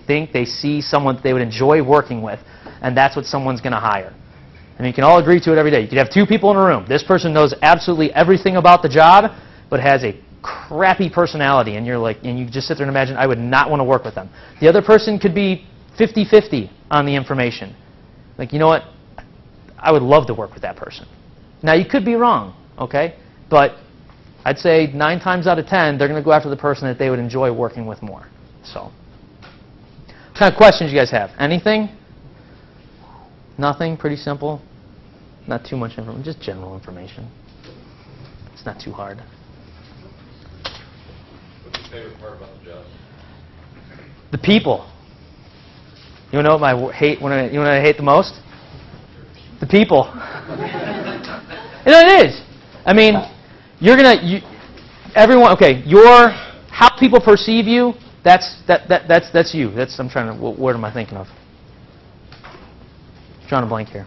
think they see someone they would enjoy working with, and that's what someone's going to hire. And you can all agree to it every day. You could have two people in a room. This person knows absolutely everything about the job, but has a crappy personality, and you just sit there and imagine, I would not want to work with them. The other person could be 50-50 on the information. Like, you know what? I would love to work with that person. Now, you could be wrong, okay? But I'd say 9 times out of 10, they're going to go after the person that they would enjoy working with more. So, what kind of questions you guys have? Anything? Nothing? Pretty simple? Not too much information, just general information. It's not too hard. What's your favorite part about the job? The people. You want to know what I hate the most? The people. It is. I mean, everyone. Okay, how people perceive you. That's you. What word am I thinking of? Drawing a blank here.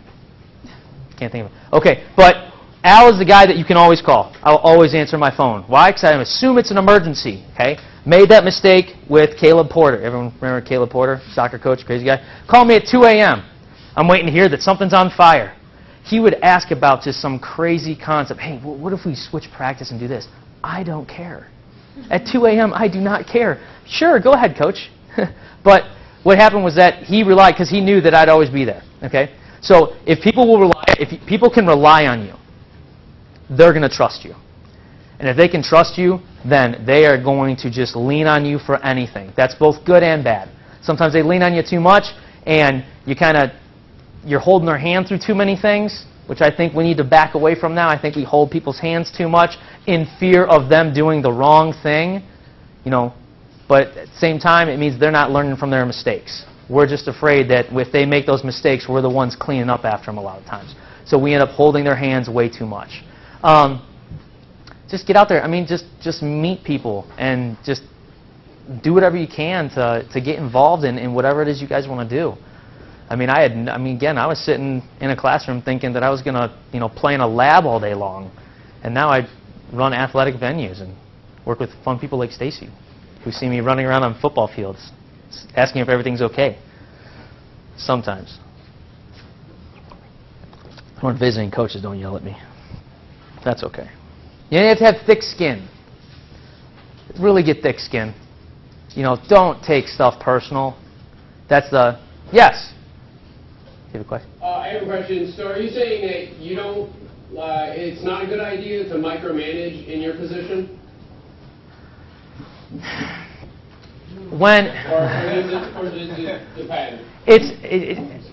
Can't think of it. Okay, but Al is the guy that you can always call. I'll always answer my phone. Why? Because I assume it's an emergency. Okay. Made that mistake with Caleb Porter. Everyone remember Caleb Porter, soccer coach, crazy guy? Called me at 2 a.m. I'm waiting to hear that something's on fire. He would ask about just some crazy concept. Hey, what if we switch practice and do this? I don't care. At 2 a.m., I do not care. Sure, go ahead, coach. But what happened was that he relied, because he knew that I'd always be there. Okay? So if people can rely on you, they're going to trust you. And if they can trust you, then they are going to just lean on you for anything. That's both good and bad. Sometimes they lean on you too much, and you're holding their hand through too many things, which I think we need to back away from now. I think we hold people's hands too much in fear of them doing the wrong thing. But at the same time, it means they're not learning from their mistakes. We're just afraid that if they make those mistakes, we're the ones cleaning up after them a lot of times. So we end up holding their hands way too much. Just get out there. I mean, just meet people and just do whatever you can to get involved in whatever it is you guys want to do. I mean, again, I was sitting in a classroom thinking that I was going to, play in a lab all day long, and now I run athletic venues and work with fun people like Stacy, who see me running around on football fields, asking if everything's okay. Sometimes. When visiting coaches don't yell at me. That's okay. You have to have thick skin. Really get thick skin. Don't take stuff personal. Yes? You have a question? I have a question. So are you saying that you don't, it's not a good idea to micromanage in your position? Or does it depend?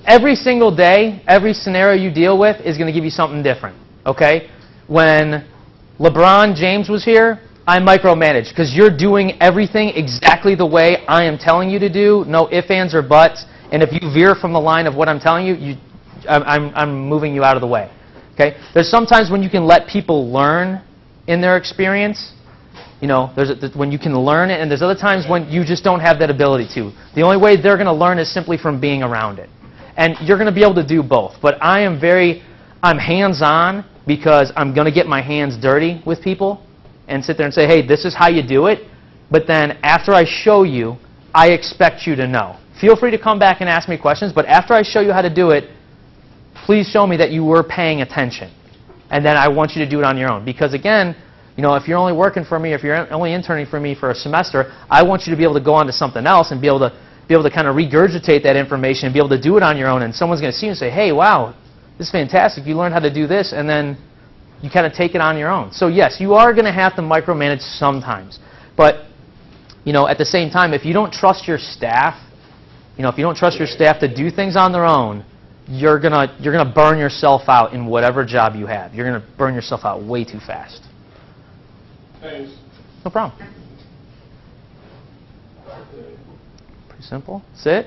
Every single day, every scenario you deal with is going to give you something different. Okay? When LeBron James was here, I micromanaged because you're doing everything exactly the way I am telling you to do, no ifs, ands, or buts. And if you veer from the line of what I'm telling you, I'm moving you out of the way. Okay? There's sometimes when you can let people learn in their experience. When you can learn it, and there's other times when you just don't have that ability to. The only way they're going to learn is simply from being around it. And you're going to be able to do both. But I'm hands-on because I'm going to get my hands dirty with people and sit there and say, hey, this is how you do it. But then after I show you, I expect you to know. Feel free to come back and ask me questions, but after I show you how to do it, please show me that you were paying attention. And then I want you to do it on your own. Because again, if you're only working for me, if you're only interning for me for a semester, I want you to be able to go on to something else and be able to kind of regurgitate that information and be able to do it on your own. And someone's going to see you and say, hey, wow, this is fantastic. You learned how to do this, and then you kind of take it on your own. So yes, you are going to have to micromanage sometimes. But at the same time, if you don't trust your staff, if you don't trust your staff to do things on their own, you're gonna burn yourself out in whatever job you have. You're gonna burn yourself out way too fast. Thanks. No problem. Pretty simple. That's it.